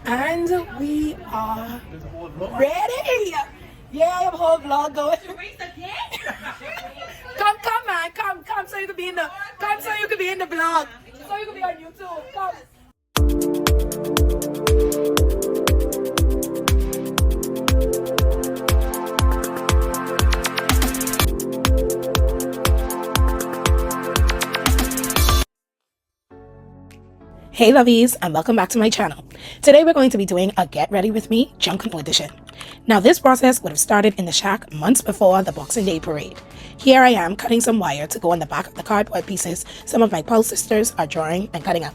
And we are ready. Yeah, I have a whole vlog going. Come, man, come, so you can be in the, so you can be in the vlog, so you can be on YouTube. Come. Hey lovies, and welcome back to my channel. Today we're going to be doing a Get Ready With Me Junkanoo edition. Now this process would have started in the shack months before the Boxing Day parade. Here I am cutting some wire to go on the back of the cardboard pieces some of my Pulse sisters are drawing and cutting up.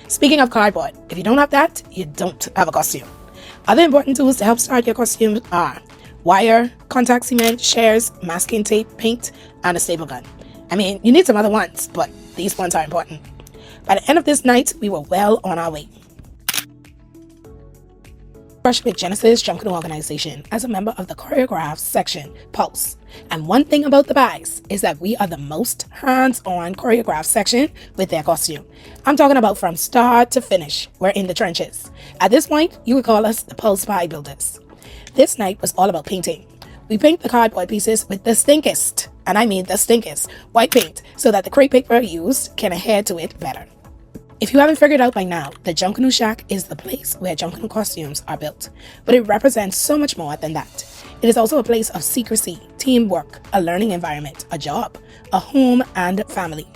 Speaking of cardboard, if you don't have that, you don't have a costume. Other important tools to help start your costume are wire, contact cement, shears, masking tape, paint, and a staple gun. I mean, you need some other ones, but these ones are important. By the end of this night, we were well on our way. Fresh with Genesis Junkanoo organization as a member of the choreograph section, Pulse. And one thing about the bags is that we are the most hands-on choreograph section with their costume. I'm talking about from start to finish. We're in the trenches. At this point, you would call us the Pulse Pie Builders. This night was all about painting. We paint the cardboard pieces with the stinkest, and I mean the stinkest, white paint so that the crepe paper used can adhere to it better. If you haven't figured out by now, the Junkanoo Shack is the place where Junkanoo costumes are built, but it represents so much more than that. It is also a place of secrecy, teamwork, a learning environment, a job, a home, and family.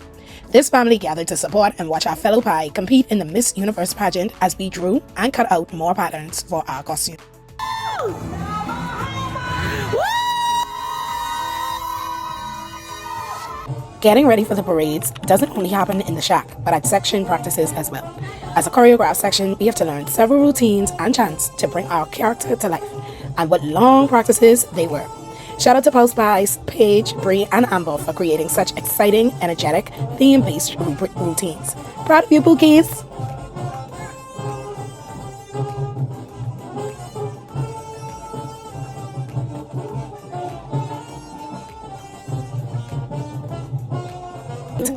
This family gathered to support and watch our fellow pie compete in the Miss Universe pageant as we drew and cut out more patterns for our costume. Getting ready for the parades doesn't only happen in the shack, but at section practices as well. As a choreograph section, we have to learn several routines and chants to bring our character to life, and what long practices they were. Shout out to Pulse Pies, Paige, Bree, and Amber for creating such exciting, energetic, theme-based routines. Proud of you, Bookies!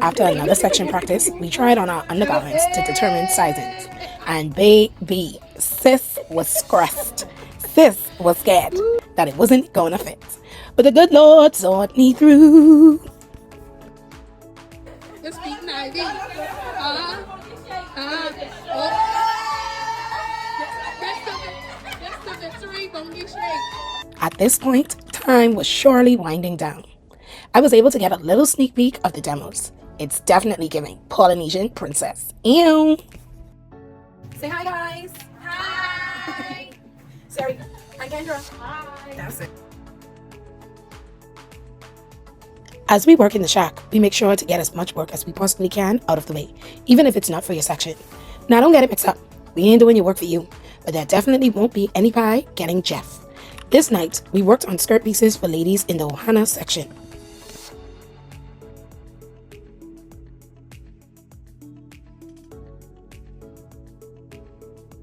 After another section practice, we tried on our undergarments to determine sizes. And baby, sis was stressed. Sis was scared that it wasn't gonna fit. But the good Lord saw me through. At this point, time was surely winding down. I was able to get a little sneak peek of the demos. It's definitely giving Polynesian princess. Ew. Say hi, guys. Hi. Sorry. Hi, Kendra. Hi. That's it. As we work in the shack, we make sure to get as much work as we possibly can out of the way, even if it's not for your section. Now, don't get it mixed up. We ain't doing your work for you, but there definitely won't be any pie getting Jeff. This night, we worked on skirt pieces for ladies in the Ohana section.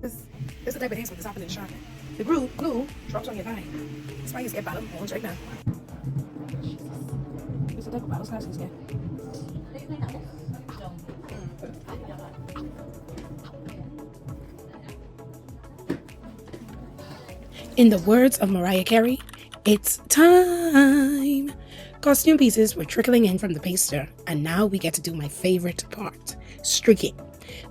This is the type of things that's happening in the shop. The glue drops on your thigh. That's why you get bottom holes right now. This is the type of bottles classes get. In the words of Mariah Carey, it's time. Costume pieces were trickling in from the paster, and now we get to do my favorite part, streaking.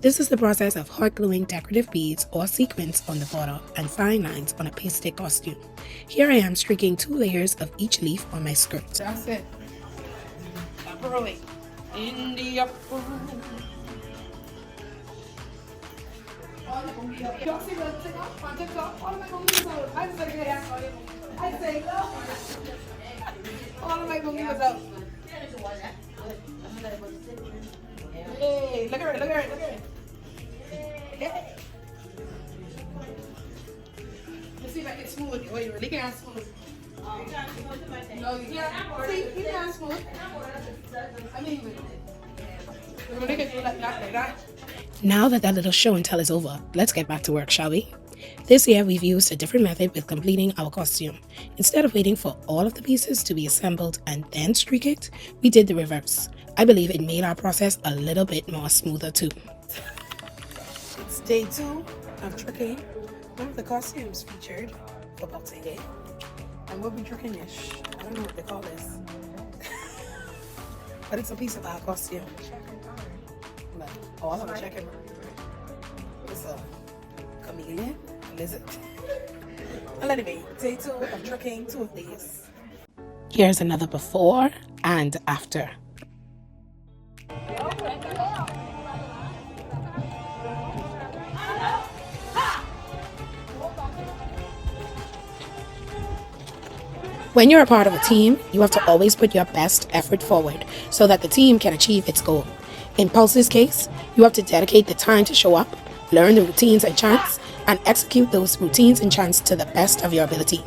This is the process of hot gluing decorative beads or sequins on the border and fine lines on a pasted costume. Here I am streaking 2 layers of each leaf on my skirt. That's it. Early. In the upper room. Hey, look at her, look at her, look at her. Hey. Let's see if I get smooth. Oh, you really can't smooth. No, you can't. See, you can't smooth. I mean, we're going to get you like that. Now that little show and tell is over, let's get back to work, shall we? This year, we've used a different method with completing our costume. Instead of waiting for all of the pieces to be assembled and then streak it, we did the reverse. I believe it made our process a little bit more smoother too. It's day 2 of tricking one of the costumes featured for Boxing Day. And we'll be tricking-ish. I don't know what they call this. But it's a piece of our costume. Like, oh, I have a check-in. It's a chameleon, a lizard. Well, anyway, day 2 of tricking 2 of these. Here's another before and after. When you're a part of a team, you have to always put your best effort forward so that the team can achieve its goal. In Pulse's case, you have to dedicate the time to show up, learn the routines and chants, and execute those routines and chants to the best of your ability.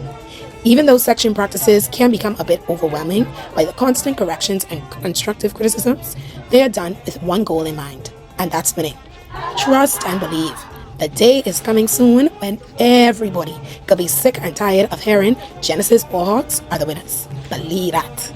Even though section practices can become a bit overwhelming by the constant corrections and constructive criticisms, they are done with one goal in mind, and that's winning. Trust and believe. The day is coming soon when everybody could be sick and tired of hearing Genesis Warhawks are the winners. Believe that.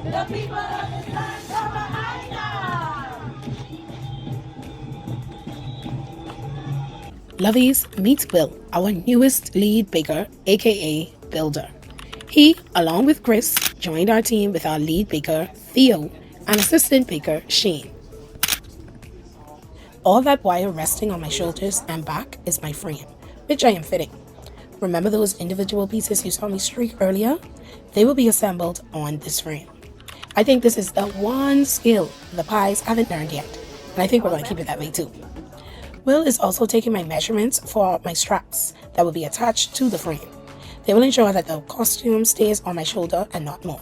The people of the sun Lovies, meet Will, our newest lead baker, aka Builder. He, along with Chris, joined our team with our lead baker, Theo, and assistant baker, Shane. All that wire resting on my shoulders and back is my frame, which I am fitting. Remember those individual pieces you saw me streak earlier? They will be assembled on this frame. I think this is the one skill the pies haven't learned yet, and I think we're going to keep it that way too. Will is also taking my measurements for my straps that will be attached to the frame. They will ensure that the costume stays on my shoulder and not move.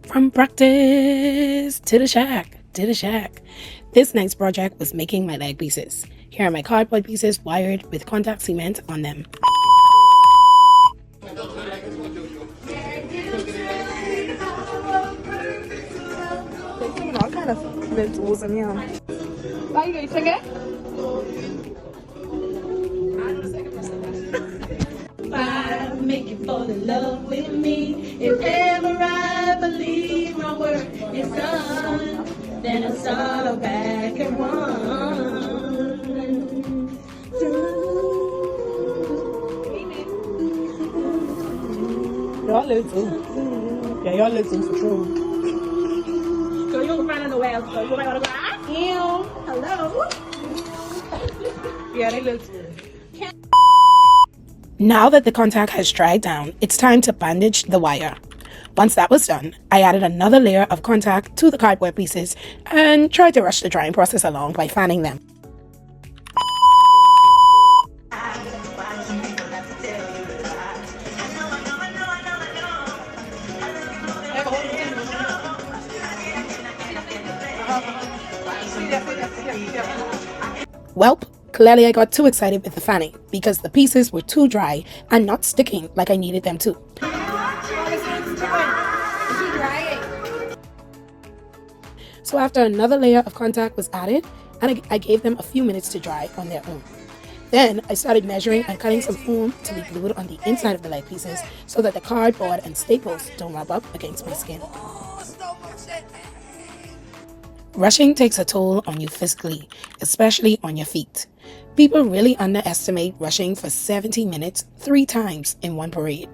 From practice to the shack, This next project was making my leg pieces. Here are my cardboard pieces wired with contact cement on them. Make you fall in love with me. If ever I believe my work is done, then I'll start back and run. Y'all listen. Yeah, y'all listen for sure. So you don't find nowhere else. So you might want to go, hello. Yeah, they listen. Now that the contact has dried down, it's time to bandage the wire. Once that was done, I added another layer of contact to the cardboard pieces and tried to rush the drying process along by fanning them. Welp. Clearly I got too excited with the fanning because the pieces were too dry and not sticking like I needed them to. So after another layer of contact was added, and I gave them a few minutes to dry on their own. Then I started measuring and cutting some foam to be glued on the inside of the leg pieces so that the cardboard and staples don't rub up against my skin. Rushing takes a toll on you physically, especially on your feet. People really underestimate rushing for 70 minutes 3 times in one parade.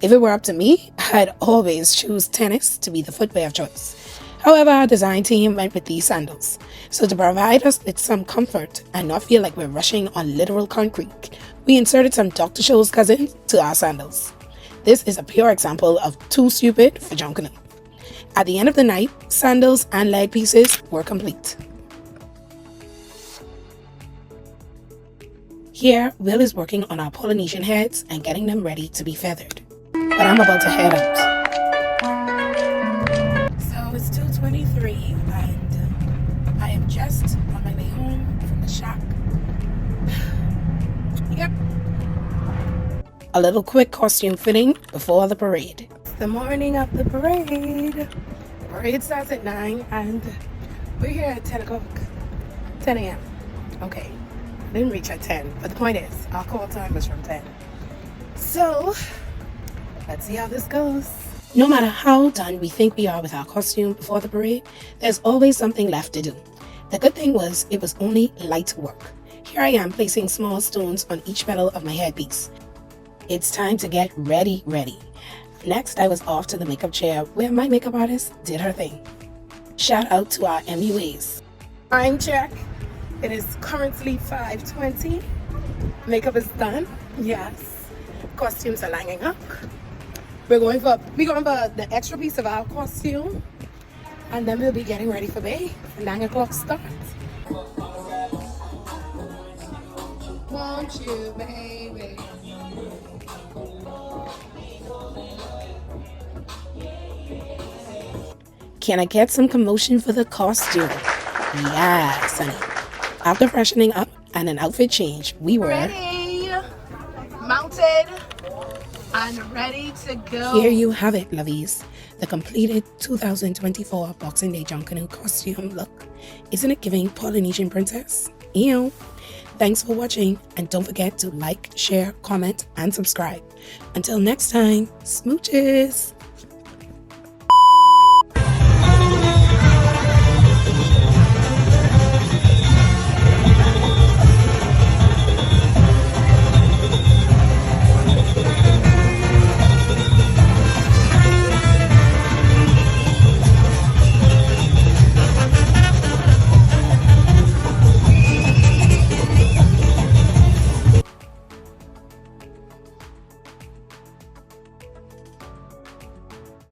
If it were up to me, I'd always choose tennis to be the footwear of choice. However, our design team went with these sandals. So to provide us with some comfort and not feel like we're rushing on literal concrete, we inserted some Dr. Scholl's cousins to our sandals. This is a pure example of too stupid for Junkanoo. At the end of the night, sandals and leg pieces were complete. Here, Will is working on our Polynesian heads and getting them ready to be feathered. But I'm about to head out. So it's 2:23 and I am just on my way home from the shop. Yep. A little quick costume fitting before the parade. It's the morning of the parade. The parade starts at 9 and we're here at 10 o'clock. 10 a.m. Okay. I didn't reach at 10, but the point is, our call time was from 10. So, let's see how this goes. No matter how done we think we are with our costume before the parade, there's always something left to do. The good thing was, it was only light work. Here I am placing small stones on each petal of my headpiece. It's time to get ready. Next, I was off to the makeup chair where my makeup artist did her thing. Shout out to our MUAs. Time check. It is currently 5:20. Makeup is done. Yes. Costumes are lining up. We're going for the extra piece of our costume. And then we'll be getting ready for Bay. 9 o'clock start. Want you, baby. Can I get some commotion for the costume? Yes, honey. After freshening up and an outfit change, we were ready, mounted, and ready to go. Here you have it, lovies. The completed 2024 Boxing Day Junkanoo costume look. Isn't it giving Polynesian princess? Ew. Thanks for watching, and don't forget to like, share, comment, and subscribe. Until next time, smooches.